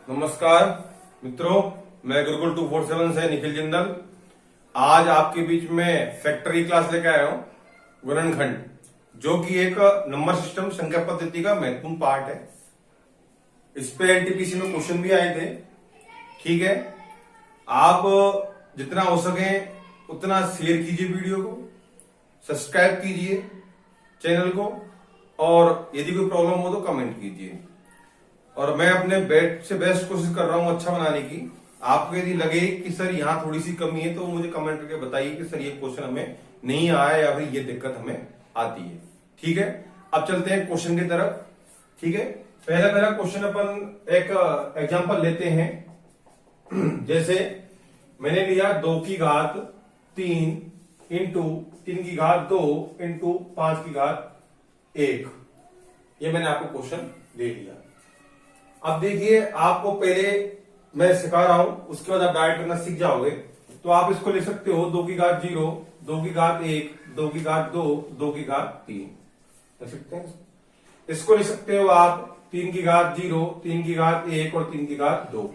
नमस्कार मित्रों, मैं गुरुकुल 247 से निखिल जिंदल आज आपके बीच में फैक्टरी क्लास लेकर आया हूं, गुणनखंड, जो कि एक नंबर सिस्टम संख्या पद्धति का महत्वपूर्ण पार्ट है। इस पे एनटीपीसी में क्वेश्चन भी आए थे। ठीक है, आप जितना हो सके उतना शेयर कीजिए वीडियो को, सब्सक्राइब कीजिए चैनल को, और यदि कोई प्रॉब्लम हो तो कमेंट कीजिए। और मैं अपने बेस्ट से बेस्ट कोशिश कर रहा हूं अच्छा बनाने की। आपको यदि लगे कि सर यहाँ थोड़ी सी कमी है तो मुझे कमेंट करके बताइए कि सर ये क्वेश्चन हमें नहीं आया या फिर ये दिक्कत हमें आती है। ठीक है, अब चलते हैं क्वेश्चन की तरफ। ठीक है, पहला क्वेश्चन अपन एक एग्जांपल लेते हैं। जैसे मैंने लिया 2 की घात 3 इंटू 3 की घात 2 इंटू 5 की घात 1। ये मैंने आपको क्वेश्चन दे दिया। अब देखिए, आपको पहले मैं सिखा रहा हूं, उसके बाद आप डायरेक्ट करना सीख जाओगे। तो आप इसको लिख सकते हो 2 की घात 0, 2 की घात 1, 2 की घात 2, 2 की घात 3 लिख सकते हैं। इसको लिख सकते हो आप 3 की घात 0, 3 की घात 1 और 3 की घात 2।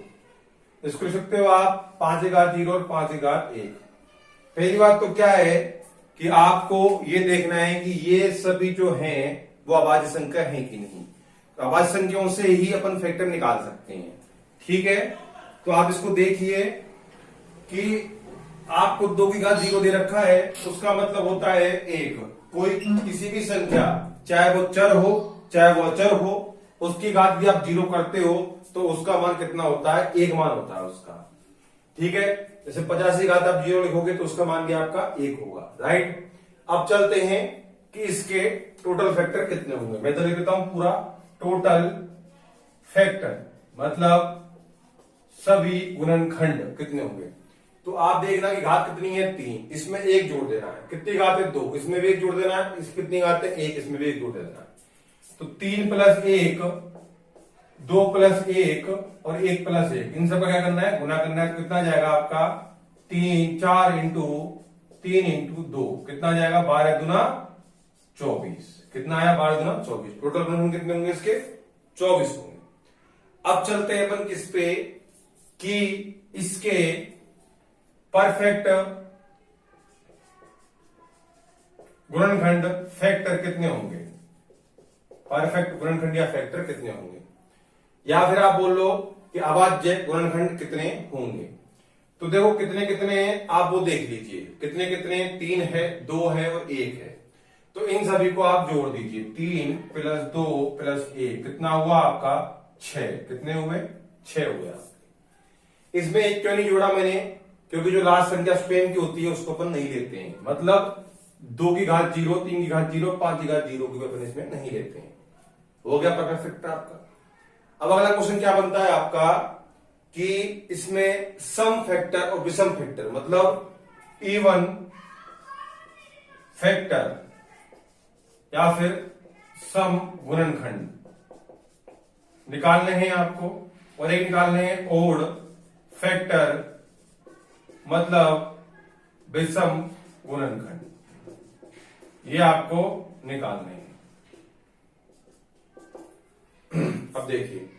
इसको लिख सकते हो आप 5 की घात 0 और 5 की घात 1। पहली बात तो क्या है कि आपको ये देखना है कि ये सभी जो हैं वो अभाज्य संख्या है कि नहीं। तो अभाज्य संख्याओं से ही अपन फैक्टर निकाल सकते हैं। ठीक है, तो आप इसको देखिए कि आपको 2 की घात 0 दे रखा है, उसका मतलब होता है 1। कोई किसी भी संख्या, चाहे वो चर हो चाहे वो अचर हो, उसकी घात भी आप 0 करते हो तो उसका मान कितना होता है? 1 मान होता है उसका। ठीक है, जैसे 50 की घात आप 0 लिखोगे तो उसका मान भी आपका 1 होगा। राइट, अब चलते हैं कि इसके टोटल फैक्टर कितने होंगे। मैं तो लिख देता हूं पूरा टोटल फैक्टर, मतलब सभी गुणनखंड कितने होंगे। तो आप देखना कि घात कितनी है? 3, इसमें 1 जोड़ देना है। कितनी घात है? 2, इसमें भी 1 जोड़ देना है। इस कितनी घात है? 1, इसमें भी 1 जोड़ देना है। तो 3 प्लस 1, 2 प्लस 1 और 1 प्लस 1, इन सबका क्या करना है? गुना करना है। तो कितना जाएगा आपका? 4 इंटू 3 इंटू 2, कितना जाएगा? 12 गुना 24। कितना आया? 12 गुना 24। टोटल गुणन कितने होंगे इसके? 24 होंगे। अब चलते हैं अपन किस पे कि इसके परफेक्ट गुणनखंड फैक्टर कितने होंगे। परफेक्ट गुणनखंड या फैक्टर कितने होंगे, या फिर आप बोल लो कि अभाज्य गुणनखंड कितने होंगे। तो देखो कितने कितने हैं आप वो देख लीजिए। कितने कितने? 3 है, 2 है और 1 है। तो इन सभी को आप जोड़ दीजिए। 3 प्लस 2 प्लस 1 कितना हुआ आपका? 6। कितने हुए? 6 हुए आपके। इसमें 1 क्यों नहीं जोड़ा मैंने? क्योंकि जो लास्ट संख्या स्पेन की होती है उसको अपन नहीं लेते हैं। मतलब 2 की घात 0, 3 की घात 0, 5 की घात 0 को अपन इसमें नहीं लेते हैं। हो गया परफेक्ट फैक्टर आपका। अब अगला क्वेश्चन क्या बनता है आपका कि इसमें सम फैक्टर और विषम फैक्टर, मतलब इवन फैक्टर या फिर सम गुणनखंड निकालने हैं आपको, और एक निकालने हैं ओड फैक्टर, मतलब विषम गुणनखंड। ये आपको निकालने हैं। अब देखिए,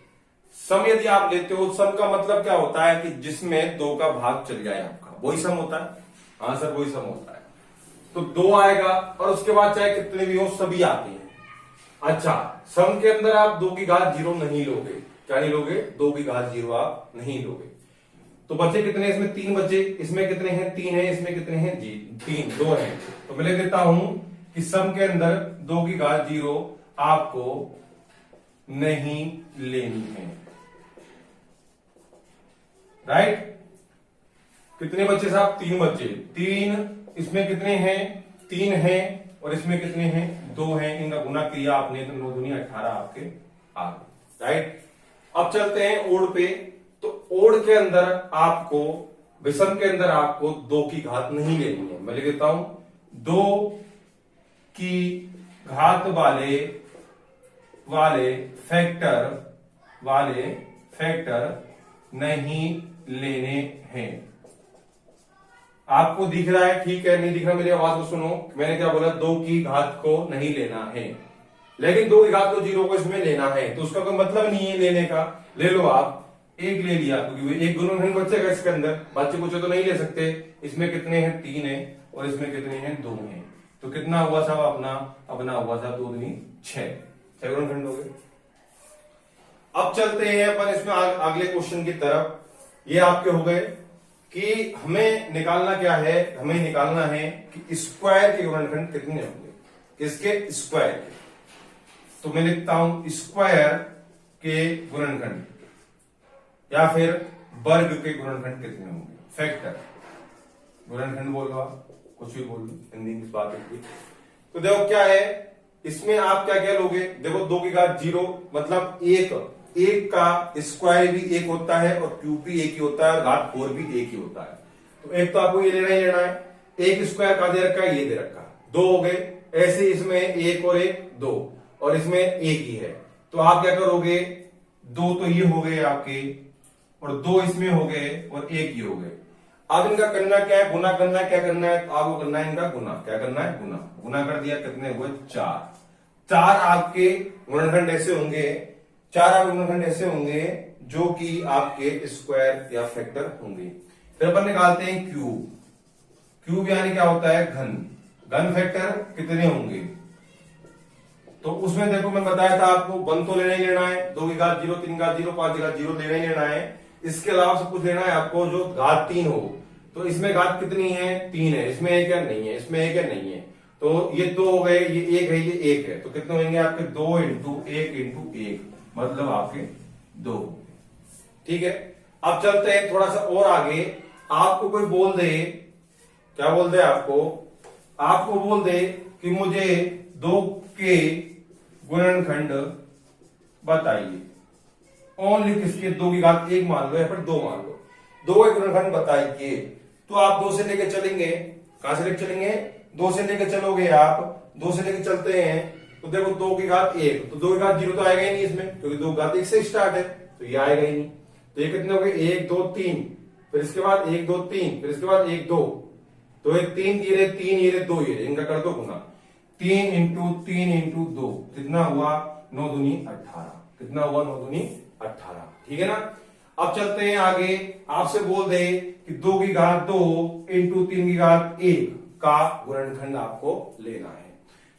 सम यदि आप लेते हो, सम का मतलब क्या होता है कि जिसमें 2 का भाग चल जाए आपका, वही सम होता है। हाँ सर, वही सम होता है। तो 2 आएगा और उसके बाद चाहे कितने भी हो सभी आते हैं। अच्छा, सम के अंदर आप 2 की घात 0 नहीं लोगे। क्या नहीं लोगे? 2 की घात 0 आप नहीं लोगे। तो बचे कितने? इसमें 3 बचे। इसमें कितने हैं? 3 है। इसमें कितने हैं? जी 3, 2 है। तो मैं लिख देता हूं कि सम के अंदर 2 की घात 0 आपको नहीं लेनी है। राइट, कितने बचे साहब? 3 बचे। 3, इसमें कितने हैं? 3 है, और इसमें कितने हैं? 2 हैं। इनका गुना किया आपने तो 9 दूनी 18 आपके आ गए। राइट, अब चलते हैं ओड पे। तो ओड के अंदर आपको, विषम के अंदर आपको 2 की घात नहीं लेनी है। मैं लिख देता हूं 2 की घात वाले फैक्टर नहीं लेने हैं। आपको दिख रहा है? ठीक है, नहीं दिख रहा? मेरी आवाज को सुनो। मैंने क्या बोला? 2 की घात को नहीं लेना है। लेकिन 2 की घात को 0 को इसमें लेना है, तो उसका कोई मतलब नहीं है लेने का। ले लो आप, एक ले लिया क्योंकि एक गुणनखंड बचेगा इसके अंदर, बच्चे कुछ तो नहीं ले सकते। इसमें कितने हैं 3 है और इसमें कितने हैं 2 हैं, तो कितना हुआ साहब अपना हुआ साहब 2 दूनी 6 गुणनखंड हो गए। अब चलते हैं अपन इसमें अगले क्वेश्चन की तरफ। ये आपके हो गए कि हमें निकालना क्या है, हमें निकालना है कि स्क्वायर के गुणनखंड कितने होंगे, किसके स्क्वायर के। तो मैं लिखता हूं स्क्वायर के गुणनखंड या फिर वर्ग के गुणनखंड कितने होंगे, फैक्टर। गुणनखंड बोल लो आप, कुछ भी बोल लो, हिंदी की बात है। तो देखो क्या है इसमें, आप क्या क्या लोगे, देखो 2 की घात 0 मतलब एक का स्क्वायर भी एक होता है और क्यूब भी एक ही होता है और घात 4 भी एक ही होता है। तो एक तो आपको ये लेना ही लेना है, एक स्क्वायर का दे रखा है, ये दे रखा है, 2 हो गए। ऐसे इसमें एक और एक 2 और इसमें एक ही है, तो आप क्या करोगे, 2 तो ये हो गए आपके और 2 इसमें हो गए और एक ही हो गए। अब इनका करना क्या है, गुना करना है। क्या करना है, आपको करना है इनका गुना। क्या करना है, गुना। गुना कर दिया, कितने हुए 4 आपके गुणनखंड ऐसे होंगे, 4 आपके गुणनखंड ऐसे होंगे जो कि आपके स्क्वायर या फैक्टर होंगे। फिर अपन निकालते हैं क्यूब। क्यूब यानी क्या होता है, घन फैक्टर कितने होंगे। तो उसमें देखो मैं बताया था आपको 1 तो लेना ही लेना है, 2 की घात 0, 3 की घात 0, 5 की घात 0 लेना ही लेना है। इसके अलावा सब कुछ लेना है आपको जो घात 3 हो। तो इसमें घात कितनी है, 3 है, इसमें एक है नहीं है, इसमें एक है नहीं है, तो ये 2 हो गए, ये 1 है, ये 1 है, तो कितने होंगे आपके 2 इंटू 1 मतलब आपके 2। ठीक है, अब चलते हैं थोड़ा सा और आगे। आपको कोई बोल दे, क्या बोल दे आपको बोल दे कि मुझे 2 के गुणनखंड बताइए। ओनली किसके, 2 की घात 1 मान लो या फिर 2 मान लो, 2 के गुणनखंड बताइए। तो आप 2 से लेके चलेंगे, कहां से लेके चलेंगे, 2 से लेके चलोगे आप, 2 से लेके चलते हैं। तो देखो 2 की घात 1, तो 2 की घात 0 तो आएगा ही नहीं इसमें, क्योंकि 2 की घात 1 से स्टार्ट है, तो ये आएगा ही नहीं। तो ये कितने हो गए, 1 2 3, फिर इसके बाद 1 2 3, फिर इसके बाद 1 2, तो ये 3 ये 3 ये 2 ये, इनका कर दो गुना। 3 इंटू 3 इंटू 2 कितना हुआ, 9 दूनी 18। कितना हुआ, 9 दूनी 18। ठीक है ना। अब चलते हैं आगे, आपसे बोल दे कि 2 की घात 2 इंटू 3 की घात 1 का गुणनखंड आपको लेना है।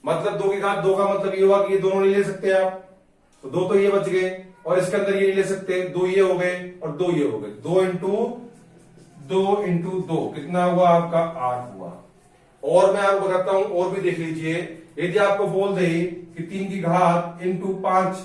मतलब 2 की घात 2 का मतलब ये हुआ कि ये दोनों नहीं ले सकते आप, तो 2 तो ये बच गए और इसके अंदर ये नहीं ले सकते, 2 ये हो गए और 2 ये हो गए। 2 इंटू 2 कितना हुआ आपका, 8 हुआ। और मैं आपको बताता हूं, और भी देख लीजिए, यदि आपको बोल दे कि 3 की घात इंटू 5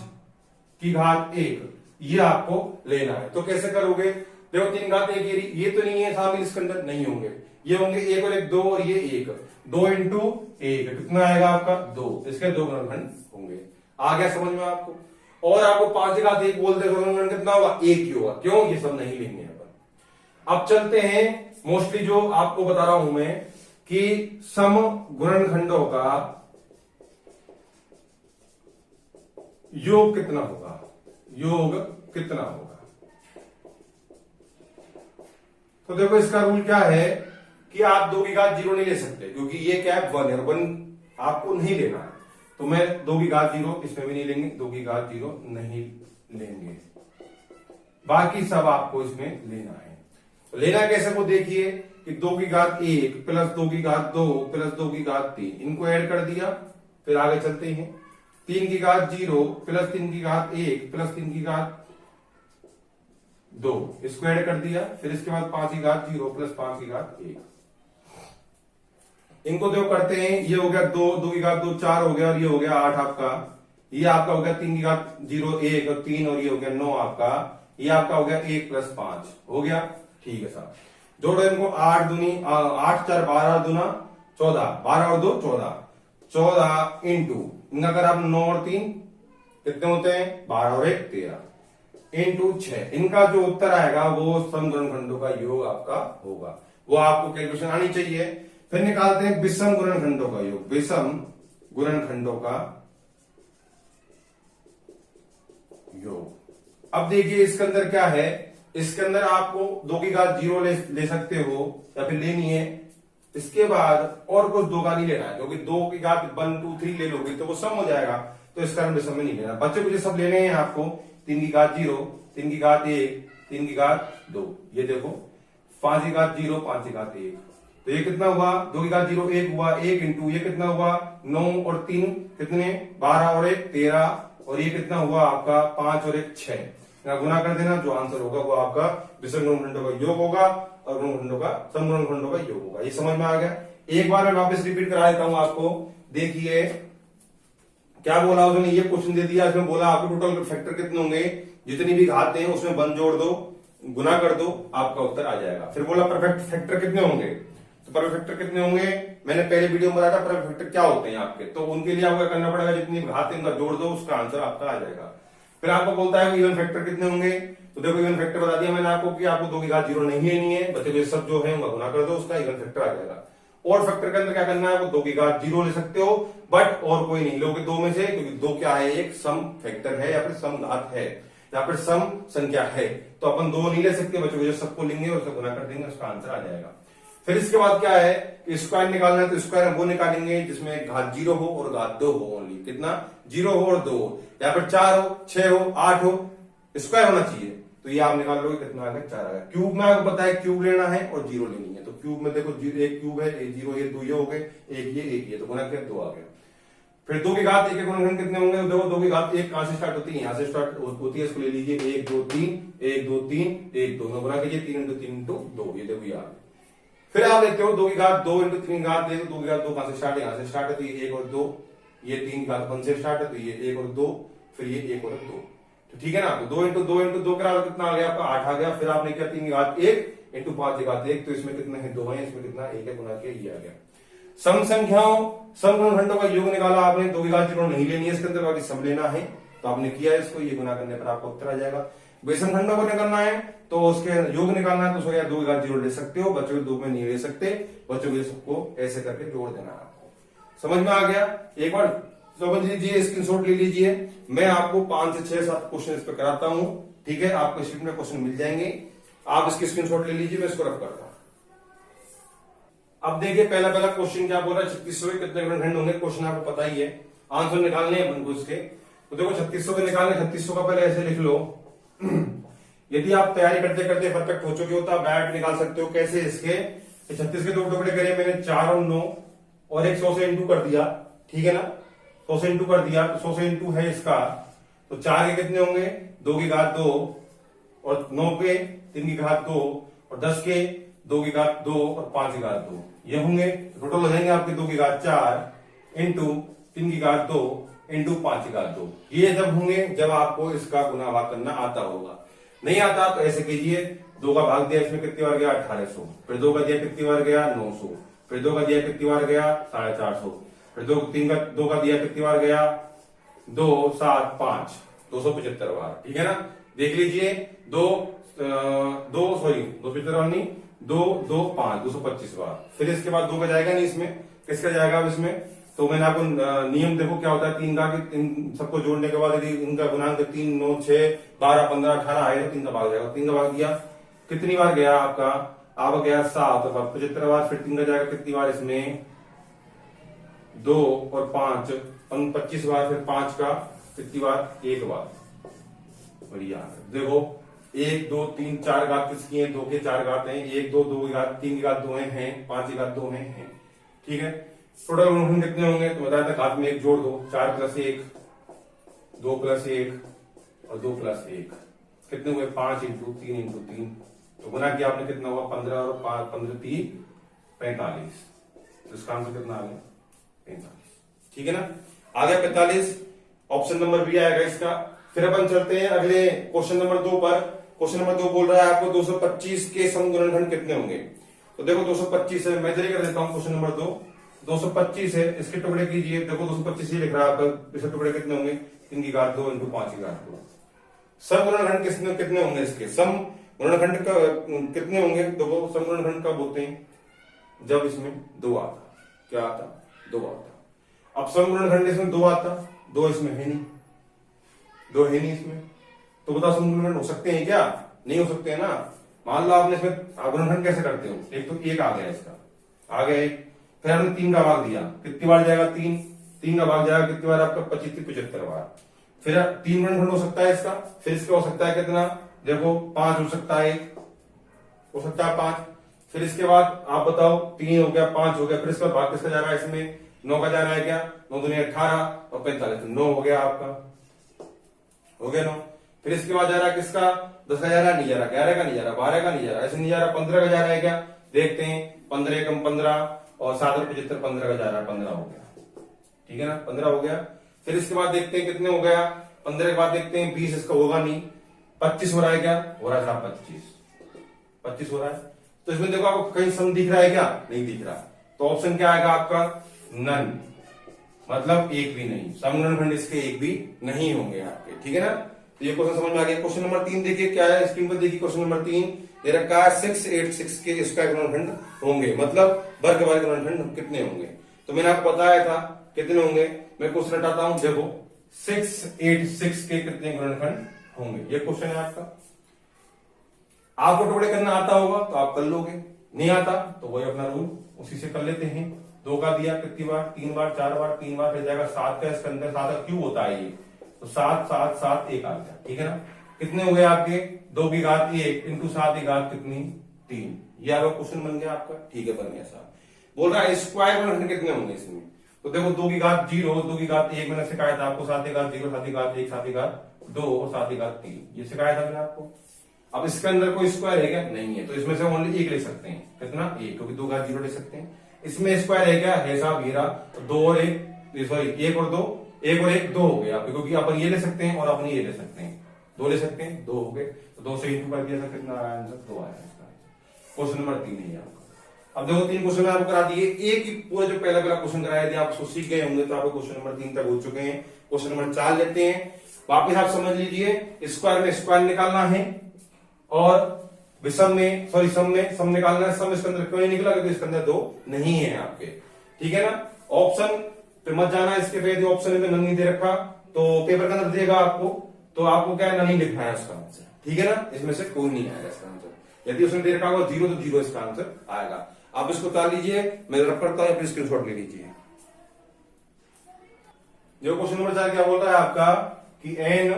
की घात 1 ये आपको लेना है, तो कैसे करोगे, देखो 3 घात 1 ये तो नहीं है शामिल इसके अंदर, नहीं होंगे, ये होंगे 1 और 1 2 और ये 1, 2 इंटू 1 कितना आएगा आपका 2, इसके 2 गुणनखंड होंगे। आ गया समझ में आपको। और आपको 5 की घात 1 बोल दे गुणनखंड कितना होगा, 1 ही होगा, क्यों, ये सब नहीं लेंगे अपन। अब चलते हैं मोस्टली जो आपको बता रहा हूं मैं कि सम गुणनखंडों का योग कितना होगा, योग कितना होगा। तो देखो इसका रूल क्या है कि आप 2 की घात 0 नहीं ले सकते, क्योंकि ये क्या है 1 है, 1 आपको नहीं लेना है। तो मैं 2 की घात 0 इसमें भी नहीं लेंगे, 2 की घात 0 नहीं लेंगे, बाकी सब आपको इसमें लेना है। तो लेना कैसे को देखिए कि 2 की घात 1 प्लस 2 की घात 2 प्लस 2 की घात 3 इनको ऐड कर दिया, फिर आगे चलते हैं। 3 की घात 0 प्लस 3 की घात 1 प्लस 3 की घात 2 इसको ऐड कर दिया, फिर इसके बाद 5 की घात 0 प्लस 5 की घात 1 इनको दो करते हैं। ये हो गया 2, 2 की घात 2 4 हो गया और ये हो गया 8 आपका। ये आपका हो गया 3 की घात 0 1 और 3 और ये हो गया 9 आपका। ये आपका हो गया 1 प्लस 5 हो गया। ठीक है साहब, जोड़ो इनको, 8 दूनी 8 4 12 दूना 14, 12 और 2 14, 14 इंटू इनका अगर आप 9 और 3 कितने होते हैं, 12 और 1 13 इंटू 6। इनका जो उत्तर आएगा वो सम गुणनखंडों का योग आपका होगा, वो आपको कैलकुलेशन आनी चाहिए। फिर निकालते हैं विषम गुणनखंडों का योग, विषम गुणनखंडों का योग। अब देखिए इसके अंदर क्या है, इसके अंदर आपको 2 की घात 0 ले सकते हो या फिर लेनी है। इसके बाद और कुछ 2 का नहीं लेना है, क्योंकि 2 की घात 1 2 3 ले लोगे तो वो सम हो जाएगा। तो इसका विषम में नहीं लेना। बच्चों को ये सब लेने हैं आपको 3 की घात 0, 3 की घात 1, 3 की घात 2, ये देखो 5 की घात 0, 5 की घात 1, तो ये कितना हुआ 2 की घात 0 1 हुआ, 1 इंटू ये कितना हुआ 9 और 3 कितने 12 और 1 13, और ये कितना हुआ आपका 5 और 1 6, गुना कर देना, जो आंसर होगा वो आपका विषम गुणनखंडों का योग होगा और गुणनखंडों का समगुणनखंडों का योग होगा। ये समझ में आ गया। एक बार मैं वापस रिपीट करा देता हूं आपको, देखिए क्या बोला उसने, ये क्वेश्चन दे दिया, इसमें बोला आपको टोटल फैक्टर कितने होंगे, जितनी भी घात हैं उसमें 1 जोड़ दो, गुना कर दो, आपका उत्तर आ जाएगा। फिर बोला परफेक्ट फैक्टर कितने होंगे, तो परफेक्ट फैक्टर कितने होंगे, मैंने पहले वीडियो में बताया था परफेक्ट फैक्टर क्या होते हैं आपके, तो उनके लिए आपको करना पड़ेगा जितनी घात है उनका जोड़ दो, उसका आंसर आपका आ जाएगा। फिर आपको बोलता है इवन फैक्टर कितने होंगे, तो देखो इवन फैक्टर बता दिया मैंने आपको कि आपको 2 की घात 0 नहीं लेनी है, बच्चे ये सब जो है उनका गुना कर दो, उसका इवन फैक्टर आ जाएगा। और फैक्टर के अंदर क्या करना है, वो 2 की घात 0 ले सकते हो, बट और कोई नहीं लोगे 2 में से, क्योंकि 2 क्या है, एक सम फैक्टर है या फिर सम घात है या फिर सम संख्या है, तो अपन 2 नहीं ले सकते, बच्चों को जो सबको लेंगे और उसका गुना कर देंगे, उसका आंसर आ जाएगा। फिर इसके बाद क्या है कि स्क्वायर निकालना है, तो स्क्वायर हम वो निकालेंगे जिसमें घात 0 हो और घात 2 हो, ओनली कितना 0 हो और 2 हो, या फिर 4 हो 6 हो 8 हो, स्क्वायर होना चाहिए, तो ये आप निकाल लोगे कितना आएगा 4 आएगा। क्यूब में आपको पता है क्यूब लेना है और 0 लेनी है, तो क्यूब में देखो एक क्यूब है, एक 0, ये 2 ये हो गए, एक ये, तो गुना किया 2 आ गया। फिर 2 की घात 1 के गुणनखंड कितने होंगे, तो देखो 2 की घात 1 कहां से स्टार्ट होती है, यहां से स्टार्ट होती है, इसको ले लीजिए 1 2 3 1 2 3 1 2, गुना कीजिए 3 इंटू 3 इंटू 2, ये देखो यार। फिर आप लेते हो 2 की घात 2 इंटू 3 की घात, देखो 2 की घात 2 कहां से स्टार्ट है, यहां से स्टार्ट है, तो ये 1 और 2, ये 3 की घात 1 से स्टार्ट है, तो ये 1 और 2, फिर ये 1 और 2, तो ठीक है ना, तो 2 इंटू 2 इंटू 2 करा कितना आ गया आपका 8 आ गया। फिर आपने क्या 3 की घात 1 इंटू 5 की घात 1, तो इसमें कितना है 2 है, इसमें कितना 1 है, गुना किया ये आ गया। सम संख्याओं सम गुणनखंडों का योग निकाला आपने, 2 की घात 0 नहीं लेनी है इसके अंदर, बाकी सम लेना है, तो आपने किया इसको, ये गुना करने पर आपको उत्तर आ जाएगा। विषम खंडों को निकालना है तो उसके योग निकालना है, तो उसको 2 की घात 0 ले सकते हो, बच्चों के 2 में नहीं ले सकते, बच्चों के सबको ऐसे करके जोड़ देना है आपको। समझ में आ गया। एक बार समझ लीजिए, स्क्रीनशॉट ले लीजिए, मैं आपको 5 से 6 7 क्वेश्चन इस पर कराता हूं, ठीक है, आपको शीट में क्वेश्चन मिल जाएंगे, आप इसकी स्क्रीनशॉट ले लीजिए, मैं इसको रफ करता हूं। अब देखिए पहला क्वेश्चन क्या बोल रहा है, 3600 के कितने गुणनखंड होंगे, क्वेश्चन आपको पता ही है, आंसर निकालने हैं अपन को इसके, तो देखो 3600 के निकालने, 3600 का पहले ऐसे लिख लो। यदि आप तैयारी करते करते परफेक्ट हो चुके हो तो आप डायरेक्ट निकाल सकते हो, कैसे, इसके 36 के 2 टुकड़े करे मैंने 4 और 9 और एक 100 से इंटू कर दिया, ठीक है ना, 100 से इंटू कर दिया, तो 100 से इंटू है इसका, तो 4 के कितने होंगे 2 की घात 2 और 9 के 3 की घात 2 और 10 के 2 की घात 2 और 5 की घात 2, ये होंगे टोटल हो जाएंगे आपके 2 की घात 4 इंटू 3 की घात 2 इंटू 5 की घात 2, ये जब होंगे जब आपको इसका गुना भाग करना आता होगा। नहीं आता तो ऐसे कीजिए, 2 का भाग दिया इसमें कितनी बार गया 1800, फिर 2 का दिया कितनी बार गया 900, फिर 2 का दिया कितनी बार गया 450, फिर 2 का दिया कितनी बार गया 2 7 5 275 बार, ठीक है ना। देख लीजिए 275 नहीं 2 2 5 225 बार। फिर इसके बाद 2 का जाएगा नहीं इसमें, किसका जाएगा अब इसमें, तो मैंने आपको नियम देखो क्या होता है 3 का, कि इन सबको जोड़ने के बाद यदि इनका गुणांक 3 9 6 12 15 18 आएगा, 3 का भाग जाएगा, 3 का भाग दिया कितनी बार गया आपका, आप गया 7 और 75 बार, फिर 3 का जाएगा कितनी बार इसमें 2 और 5 25 बार, फिर 5 का कितनी बार 1 बार। बढ़िया, देखो 1 2 3 4 घात किसकी है, 2 के 4 घात हैं, 1 2 2 की घात 3 की घात 2 हैं, 5 की घात 2 हैं, ठीक है। टोटल गुणनखंड कितने होंगे, तो बताया था घात में 1 जोड़ दो, 4 + 1 2 + 1 और 2 + 1 कितने हुए 5 इंटू 3 इंटू 3, तो गुना किया आपने कितना हुआ 15 और 5 15 3 45, तो इसका आंसर कितना आ गया 45, ठीक है ना। आ गया 45, ऑप्शन नंबर बी आएगा इसका। फिर अपन चलते हैं अगले क्वेश्चन नंबर 2 पर। क्वेश्चन नंबर 2 बोल रहा है आपको 225 के समगुणनखंड कितने होंगे, तो देखो 225 है, मैं जल्दी कर देता हूं क्वेश्चन नंबर 225 है, इसके टुकड़े कीजिए, देखो 225 ही लिख रहा है आपका, इसके टुकड़े कितने होंगे 3 की घात 2 इंटू 5 की घात 2। सम गुणनखंड कितने होंगे इसके, सम गुणनखंड का कितने होंगे, देखो सम गुणनखंड कब होते हैं, जब इसमें 2 आता, क्या आता 2 आता। अब सम गुणनखंड इसमें 2 आता, 2 इसमें है नहीं, 2 है नहीं इसमें, तो बताओ सम गुणनखंड हो सकते हैं क्या, नहीं हो सकते हैं ना। मान लो आपने इसमें गुणनखंड कैसे करते हो, एक तो 1 आ गया इसका, आ गया 1, फिर हमने 3 का भाग दिया, कितनी बार जाएगा 3, 3 का भाग जाएगा कितनी बार आपका 25 से 75 बार। फिर 3 गुणनखंड हो सकता है इसका, फिर इसका हो सकता है कितना, देखो 5 हो सकता है, एक हो सकता है 5। फिर इसके बाद आप बताओ 3 हो गया, 5 हो गया, फिर इसका भाग किसका जा रहा है, इसमें 9 का जा रहा है क्या, 9 दूनी 18 और 45, 9 हो गया आपका, हो गया 9। फिर इसके बाद जा रहा है किसका, 10 का जा रहा है, नहीं जा रहा, 11 का नहीं जा रहा, 12 का नहीं जा रहा, ऐसे नहीं जा रहा, 15 का जा रहा है क्या, देखते हैं, 15 कम 15 और 7 और 75, 15 का जा रहा है, 15 हो गया, ठीक है ना, 15 हो गया। फिर इसके बाद देखते हैं कितने हो गया, 15 के बाद देखते हैं 20, इसका होगा नहीं, 25 हो रहा है क्या, हो रहा है साहब 25 हो रहा है। तो इसमें देखो आपको कहीं सम दिख रहा है क्या, नहीं दिख रहा, तो ऑप्शन क्या आएगा आपका, नन, मतलब एक भी नहीं, समगुणनखंड इसके एक भी नहीं होंगे आपके, ठीक है ना। तो ये क्वेश्चन समझ में आ गया। क्वेश्चन नंबर 3 देखिए क्या है, स्क्रीन पर देखिए क्वेश्चन नंबर 3 दे रखा है 686 के स्क्वायर गुणनखंड होंगे, मतलब वर्ग वाले गुणनखंड कितने होंगे। तो मैंने आपको बताया था कितने होंगे, मैं क्वेश्चन हटाता हूं, देखो 686 के कितने गुणनखंड होंगे, ये क्वेश्चन है आपका। आपको टुकड़े करना आता होगा तो आप कर लोगे, नहीं आता तो वही अपना रूल उसी से कर लेते हैं। 2 का दिया कितनी बार, 3 बार, 4 बार, 3 बार, फिर जाएगा 7 का, इसके अंदर 7 का क्यूब होता है ये, तो 7 7 7 1 आ गया, ठीक है ना। कितने हो गए आपके, 2 की घात 1 इंटू 7 की घात कितनी, 3, ये आपका क्वेश्चन बन गया आपका, ठीक है, बन गया साहब। बोल रहा है स्क्वायर गुणनखंड कितने होंगे इसमें, तो देखो 2 की घात 0, 2 की घात 1 मैंने सिखाया था आपको, 7 की घात 0, 7 की घात 1, 7 की घात 2 और 7 की घात 3, ये सिखाया था मैंने आपको। अब इसके अंदर कोई स्क्वायर है क्या, नहीं है, तो इसमें से ओनली 1 ले सकते हैं, कितना 1, क्योंकि 2 घात 0 ले सकते हैं। इसमें स्क्वायर है क्या, है साहब ये रहा, तो 2 और 1, सॉरी 1 और 2, 1 और 1 2 हो गया आपके, क्योंकि अपन ये ले सकते हैं और अपन ये ले सकते हैं, 2 ले सकते हैं, 2 हो गए, तो 2 से इंटू कर दिया, कितना आया आंसर, 2 आया इसका। क्वेश्चन नंबर 3 है आपका। अब देखो 3 क्वेश्चन आपको करा दिए, एक ही पूरा जो पहला क्वेश्चन कराया दिया आप उसको सीख गए होंगे, तो आपको क्वेश्चन नंबर 3 तक हो चुके हैं। क्वेश्चन नंबर 4 लेते हैं, वापिस आप समझ लीजिए, स्क्वायर में स्क्वायर निकालना है और विषम में, सॉरी सम निकालना है। सम इसके अंदर क्यों नहीं निकला, क्योंकि इसके अंदर 2 नहीं है आपके, ठीक है ना। ऑप्शन पे मत जाना, इसके पे ऑप्शन में नहीं दे रखा, तो पेपर के अंदर देगा आपको, तो आपको क्या है, नहीं लिखना है उसका आंसर, ठीक है ना, इसमें से कोई नहीं आएगा इसका आंसर। यदि उसने दे रखा होगा 0 तो 0 इसका आंसर आएगा। आप इसको उतार लीजिए, मैं रब करता हूं, फिर स्क्रीनशॉट ले लीजिए। जो क्वेश्चन नंबर 4 क्या बोल रहा है आपका कि n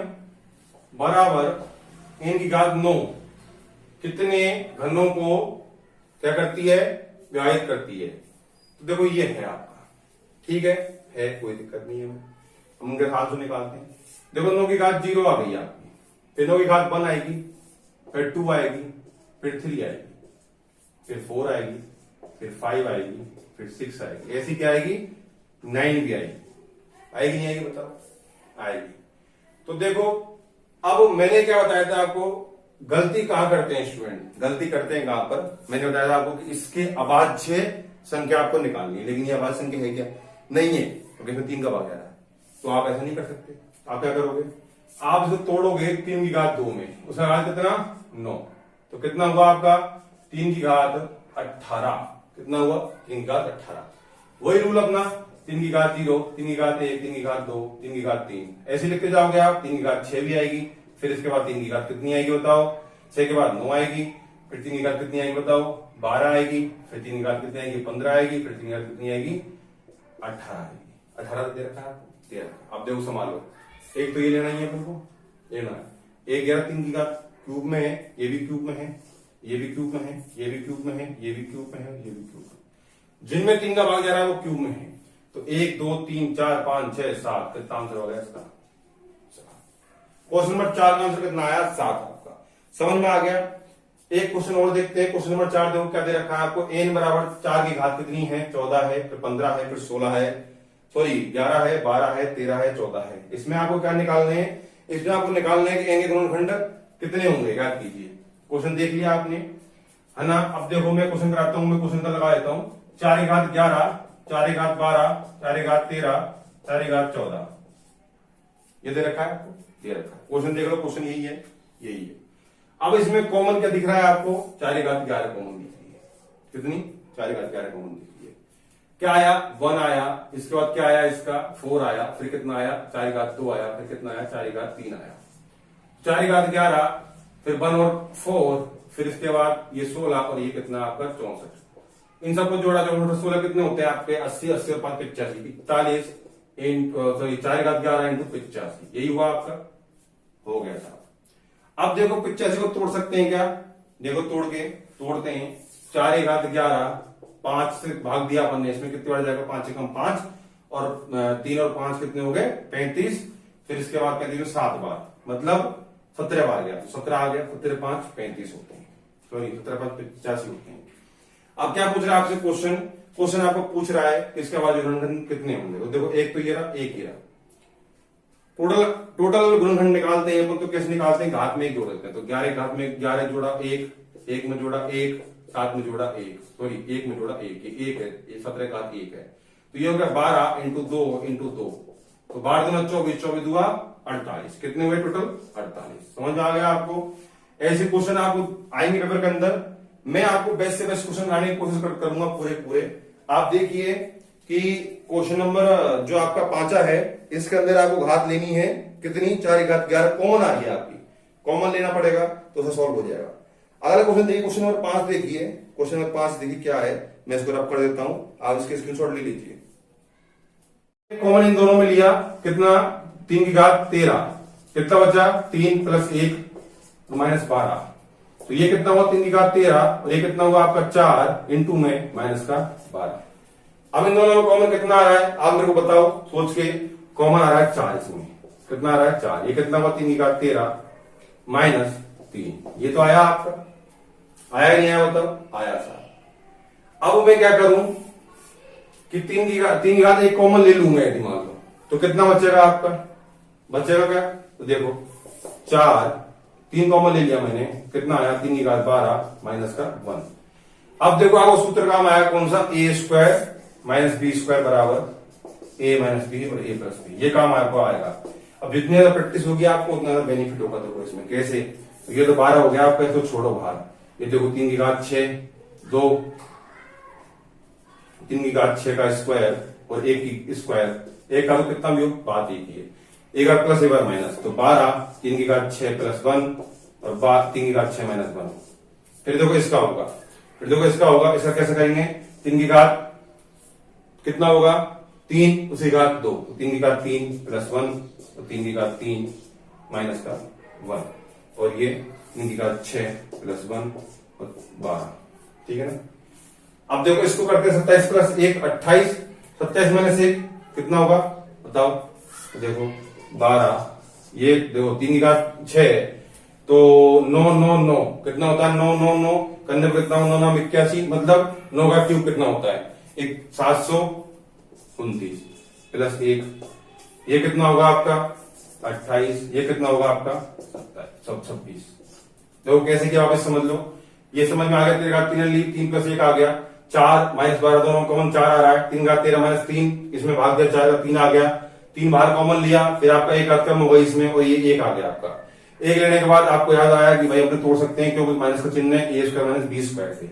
बराबर n की घात 9 कितने घनों को क्या करती है, विभाजित करती है। तो देखो ये है आपका, ठीक है, कोई दिक्कत नहीं है, हम उनके हाथ से निकालते हैं। देखो 9 की घात 0 आ गई आपकी, फिर 9 की घात 1 आएगी, फिर 2 आएगी, फिर 3 आएगी, फिर 4 आएगी, फिर 5 आएगी, फिर 6 आएगी, ऐसी क्या आएगी, 9 भी आएगी, आएगी नहीं आएगी बताओ, आएगी। तो देखो अब मैंने क्या बताया था आपको, गलती कहां करते हैं स्टूडेंट, गलती करते हैं कहां पर, मैंने बताया था आपको कि इसके अभाज्य संख्या आपको निकालनी है, लेकिन ये अभाज्य संख्या है क्या, नहीं है, क्योंकि इसमें 3 का भाग जा रहा है, तो आप ऐसा नहीं कर सकते। आप क्या करोगे, आप इसे तोड़ोगे 3 की घात 2 में, उसका घात कितना 9, तो कितना हुआ आपका 3 की घात 18, कितना हुआ 3 की घात 18। वही रूल अपना, 3 की घात 0, 3 की घात 1, 3 की घात 2, 3 की घात 3, ऐसे लिखते जाओगे आप। 3 की घात 6 भी आएगी, फिर इसके बाद 3 की घात कितनी आएगी बताओ, 6 के बाद 9 आएगी, फिर 3 की घात कितनी आएगी बताओ 12 आएगी, फिर 3 की घात कितनी आएगी 15 आएगी, फिर 3 की घात कितनी आएगी 18 आएगी। 18 दे रखा है, दे रखा, अब देखो संभालो, एक तो ये लेना ही है तुमको, लेना है 1 11 3 की घात क्यूब में है, ये भी क्यूब में है, ये भी क्यूब में है, ये भी क्यूब में है, ये भी क्यूब में है, ये भी क्यूब में, जिनमें 3 का भाग जा रहा है वो क्यूब में है। तो 1 2 3 4 5 6 7, कितना आंसर हो गया इसका, क्वेश्चन नंबर 4 का आंसर कितना आया 7 आपका, समझ में आ गया। एक क्वेश्चन और देखते हैं, क्वेश्चन नंबर 4 देखो क्या दे रखा है आपको, n बराबर 4 की घात कितनी है, 14 है, फिर 15 है, फिर 16 है, सॉरी 11 है, 12 है, 13 है, 14 है। इसमें आपको क्या निकालने हैं, इसमें आपको निकालना है कि n के गुणनखंड कितने होंगे, याद कीजिए। क्वेश्चन देख लिया आपने, है ना। अब देखो मैं क्वेश्चन कराता हूं, मैं क्वेश्चन का लगा देता हूं, 4 की घात 11, 4 की घात 12, 4 की घात 13, 4 की घात 14, ये दे रखा है आपको, दे रखा है। क्वेश्चन देख लो, क्वेश्चन यही है, यही है। अब इसमें कॉमन क्या दिख रहा है आपको, 4 की घात 11 कॉमन दिख रही है, कितनी 4 की घात 11 कॉमन दिख रही है। क्या आया 1 आया, इसके बाद क्या आया इसका 4 आया, फिर कितना आया 4 की घात 2 आया, फिर कितना आया 4 की घात 3 आया, 4 की घात 11, फिर 1 और 4, फिर इसके बाद ये 16 और ये कितना आपका 64। इन सबको जोड़ा, 16 कितने होते हैं आपके 80 80 और 5 85, 41, सॉरी 4 इंटू 85, यही हुआ आपका, हो गया था। अब देखो 85 को तोड़ सकते हैं क्या, देखो तोड़ते हैं। 4×11, 5 से भाग दिया अपन ने, इसमें कितने बार जाएगा, 5 से कम 5, और 3 और 5 कितने हो गए, 35। फिर इसके बाद 35 में 7 बार, मतलब 17 बार गया, तो 17 आ गया, 17 5 35 होते हैं, सॉरी 17 5 85 होते हैं। अब क्या पूछ रहा है आपसे क्वेश्चन आपको पूछ रहा है इसके बाद गुणनखंड कितने होंगे, तो देखो एक तो ये रहा, एक ये रहा। टोटल गुणनखंड निकालते हैं अपन, तो कैसे निकालते हैं, घात में एक जोड़ देते हैं। तो 11 घात में 11 जोड़ा 1, 1 में जोड़ा 1, 7 में जोड़ा 1, सॉरी 1 में जोड़ा 1, ये 1 है, ये 17 घात 1 है। तो ये हो गया 12 इंटू 2 इंटू 2, तो 12 दूना 24, 24 दुआ 48, कितने हुए टोटल 48। समझ में आ गया आपको। ऐसे क्वेश्चन आपको आएंगे पेपर के अंदर, मैं आपको बेस्ट से बेस्ट क्वेश्चन लाने की कोशिश करूंगा पूरे। आप देखिए कि क्वेश्चन नंबर जो आपका 5 है, इसके अंदर आपको घात लेनी है कितनी, 4×11 कॉमन आ रही है आपकी, कॉमन लेना पड़ेगा तो उसे सॉल्व हो जाएगा। अगला क्वेश्चन देखिए, क्वेश्चन नंबर 5 देखिए, क्वेश्चन नंबर 5 देखिए क्या है, मैं इसको रब कर देता हूं, आप इसके स्क्रीनशॉट ले लीजिए। कॉमन इन दोनों में लिया, कितना, 3×13, कितना बचा, 3 + 1 तो -12, तो ये कितना हुआ, 3×13, और ये कितना हुआ आपका 4 इंटू में -12। अब इन दोनों में कॉमन कितना आ रहा है, आप मेरे को बताओ सोच के। कॉमन आ रहा है 4, इसमें कितना आ रहा है 4, ये कितना हुआ, 3×13 -3, ये तो आया आपका, आया नहीं आया, बताओ, आया था। अब मैं क्या करूं कि 3 एक कॉमन ले लूंगा दिमाग में, तो कितना बचेगा आपका, बचेगा क्या, तो देखो 4, 3 कॉमन ले लिया मैंने, कितना आया, 3×12 -1। अब देखो आपको सूत्र काम आया कौन सा, a² - b² बराबर a - b और a + b, ये काम आपको आएगा। अब जितनी ज्यादा प्रैक्टिस होगी आपको उतना ज्यादा बेनिफिट होगा। देखो इसमें कैसे, तो ये तो 12 हो गया आपका, इसको छोड़ो बाहर, ये देखो 3×6 2, 3×6 का स्क्वायर और 1 की स्क्वायर, एक का तो कितना भी हो, बात एक ही है, एक बार प्लस एक बार माइनस, तो 12, 3×6 + 1 और 3×6 - 1। फिर देखो इसका होगा, इसका कैसे करेंगे, 3 की घात कितना होगा, 3, उसी घात 2, 3×3 + 1 और 3×3 - 1, और ये 3×6 + 1 और 12, ठीक है ना। अब देखो इसको करते हैं 27 + 1 28, 27 - 1 कितना होगा बताओ, तो देखो 12, ये देखो 3×6 तो 9 9 9 कितना होता है, 9 9 9 करने पर कितना, 9 9 81, मतलब 9 का क्यूब कितना होता है, 729 + 1, ये कितना होगा आपका 28, ये कितना होगा आपका 26। देखो कैसे किया, वापस समझ लो, ये समझ में आ गया। 3 + 1 आ गया, 4 -12 दोनों कॉमन 4 आ रहा है, 3×13 - 3, इसमें भाग दिया 4 का 3 आ गया, 3 बाहर कॉमन लिया, फिर आपका एक कम हो गई इसमें, और ये 1 आ गया आपका। 1 लेने के बाद आपको याद आया कि भाई अपने तोड़ सकते हैं, क्योंकि माइनस का चिन्ह है, a² - b² से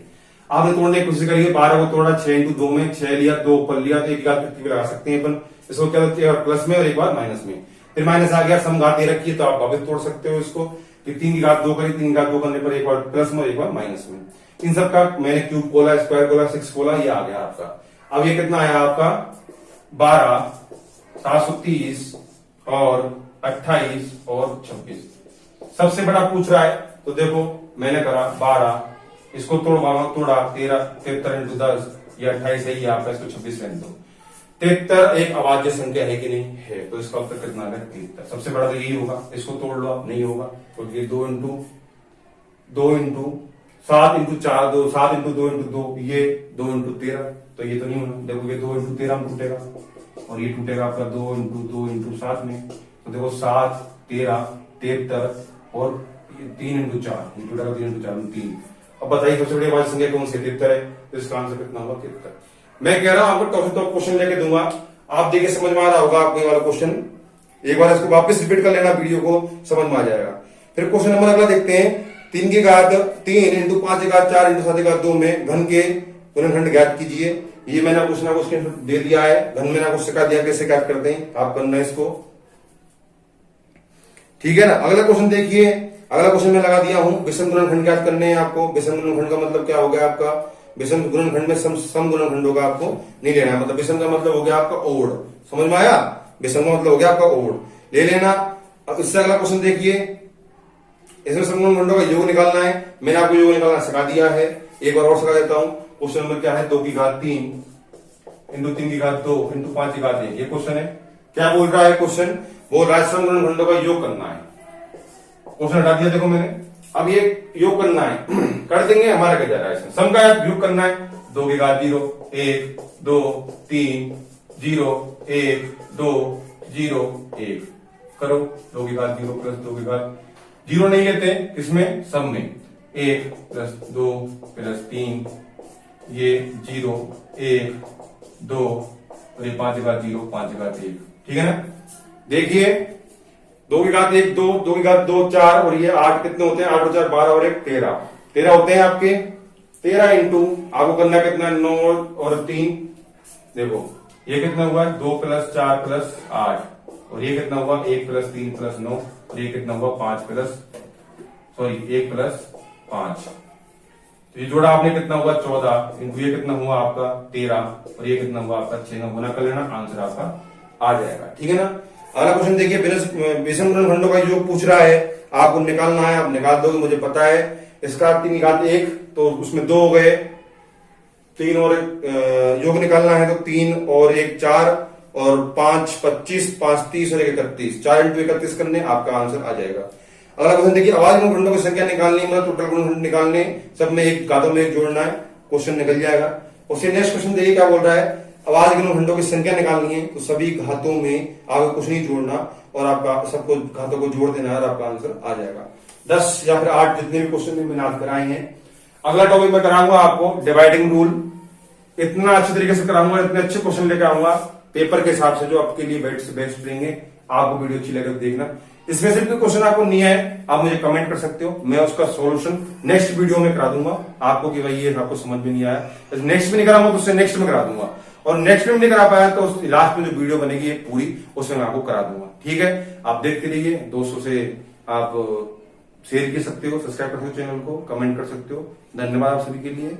आपने तोड़ने की कोशिश करिए। 12 को तोड़ा, 6 इंटू 2 में 6 लिया, 2 ऊपर लिया, तो एक घात भी लगा सकते हैं अपन, इसको क्या प्लस में और एक बार माइनस में, फिर माइनस आ गया, सम घात दे रखी है तो आप वापस तोड़ सकते हो इसको, कि 3 की घात 2 करी, 3 की घात 2 करने पर एक बार प्लस में और एक बार माइनस में। इन सब का मैंने क्यूब खोला, स्क्वायर खोला, 6 खोला, ये आ गया आपका। अब ये कितना आया आपका 12, 730 और 28 और 26। सबसे बड़ा पूछ रहा है, तो देखो मैंने करा 12, इसको तोड़ा 13, 73 इंटू 10, ये 28 है, ये आपका, इसको 26 रहने दो। 73 एक अभाज्य संख्या है कि नहीं है, तो इसका उत्तर कितना है 73। सबसे बड़ा तो यही होगा, इसको तोड़ लो आप, नहीं होगा, क्योंकि तो 2 इंटू 7 इंटू 4 2, 7 इंटू 2 इंटू 2, ये 2 इंटू 13, तो ये तो नहीं होना। देखो ये 2 इंटू 13 में टूटेगा, और ये टूटेगा आपका 2 इंटू 7 में, तो देखो 7 13 73 और 3 इंटू 4, ये टूटेगा 3 इंटू 4 में 3। अब बताइए सबसे बड़ी अभाज्य संख्या कौन सी 73 है, तो इसका आंसर कितना होगा 73। मैं कह रहा हूं आपको टॉपिक क्वेश्चन लेके दूंगा, आप देखिए समझ में आ रहा होगा आपको ये वाला क्वेश्चन, एक बार इसको वापस रिपीट कर लेना, वीडियो को समझ में आ जाएगा। फिर क्वेश्चन नंबर अगला देखते हैं, 3 की घात 3 इंटू 5 की घात 4 इंटू 7 की घात 2 में घन के गुणनखंड ज्ञात कीजिए। ये मैंने कुछ ना कुछ दे दिया है, घन में ना कुछ सिखा दिया कैसे ज्ञात करते हैं, आप करना है इसको, ठीक है ना। अगला क्वेश्चन देखिए, अगला क्वेश्चन मैं लगा दिया हूं, विषम गुणनखंड ज्ञात करने हैं आपको। विषम गुणनखंड का मतलब क्या हो गया आपका, विषम गुणनखंड में सम गुणनखंड होगा, आपको नहीं लेना है, मतलब विषम का मतलब हो गया आपका ओड, समझ में आया? विषम का मतलब हो गया आपका ओड, ले लेना। अब इससे अगला क्वेश्चन देखिए, इसमें समकोण खंडों का योग निकालना है। मैंने आपको योग निकालना सिखा दिया है, एक बार और सिखा देता हूं। क्वेश्चन नंबर क्या है? 2 की घात 3 इंटू 3 की घात 2 इंटू 5 की घात 1, ये क्वेश्चन है। क्या बोल रहा है क्वेश्चन? बोल रहा है समकोण खंडों का योग करना है। क्वेश्चन हटा दिया देखो मैंने। अब ये योग करना है कर देंगे, हमारा क्या जा रहा है इसमें? सम का योग करना है। 2 की घात 0 1 2 3 0 1 2 0 1 करो। 2 की घात 0 प्लस 2 की घात 0 नहीं लेते इसमें, सम में 1 प्लस 2 प्लस 3 ये 0 1 2 और ये 5 की घात 0 5 की घात 1, ठीक है ना? देखिए 2 की घात 1 2 2 की घात 2 4 और ये 8 कितने होते हैं? 8 और 4 12 और 1 13 13 होते हैं आपके। 13 इंटू आपको करना कितना? 9 और 3, देखो ये कितना हुआ? 2 प्लस 4 प्लस 8 और ये कितना हुआ? 1 प्लस 3 प्लस 9 और ये कितना हुआ? 1 प्लस 5। तो ये जोड़ा आपने कितना हुआ? 14 इंटू ये कितना हुआ आपका? 13 और ये कितना हुआ आपका? 6 9 गुना कर लेना, आंसर आपका आ जाएगा, ठीक है ना? अगला क्वेश्चन देखिए, विषम खंडों का योग पूछ रहा है, आपको निकालना है, आप निकाल दोगे मुझे पता है। इसका 3 की घात 1 तो उसमें 2 हो गए, 3 और योग निकालना है तो 3 और 1 4 और 5 25 5 30 और 1 31, 4 इंटू 31 करने, आपका आंसर आ जाएगा। अगला क्वेश्चन देखिए, अवाज गुण खंडों की संख्या निकालनी है, मतलब टोटल गुण खंड निकालने, सब में एक घातों में एक जोड़ना है, क्वेश्चन निकल जाएगा। उससे नेक्स्ट क्वेश्चन देखिए क्या बोल रहा है, अवाज गुण खंडों की संख्या निकालनी है तो सभी घातों में आपको कुछ नहीं जोड़ना और आपका सबको घातों को जोड़ देना है और आपका आंसर आ जाएगा। 10 या फिर 8 जितने भी क्वेश्चन मैंने आज कराए हैं। अगला टॉपिक मैं कराऊंगा आपको डिवाइडिंग रूल, इतना अच्छे तरीके से कराऊंगा, इतने अच्छे क्वेश्चन लेकर आऊंगा पेपर के हिसाब से जो आपके लिए बेस्ट से बेस्ट रहेंगे। आपको वीडियो अच्छी लगे तो देखना। इसमें से कोई क्वेश्चन आपको नहीं आए, आप मुझे कमेंट कर सकते हो, मैं उसका सॉल्यूशन नेक्स्ट वीडियो में करा दूंगा आपको कि भाई ये आपको समझ में नहीं आया, नेक्स्ट में नहीं कराऊंगा तो उससे नेक्स्ट में करा दूंगा, और नेक्स्ट में नहीं करा पाया तो लास्ट में जो वीडियो बनेगी पूरी उसमें मैं आपको करा दूंगा, ठीक है? आप देखते रहिए, दोस्तों से आप शेयर कर सकते हो, सब्सक्राइब कर सकते हो चैनल को, कमेंट कर सकते हो। धन्यवाद आप सभी के लिए।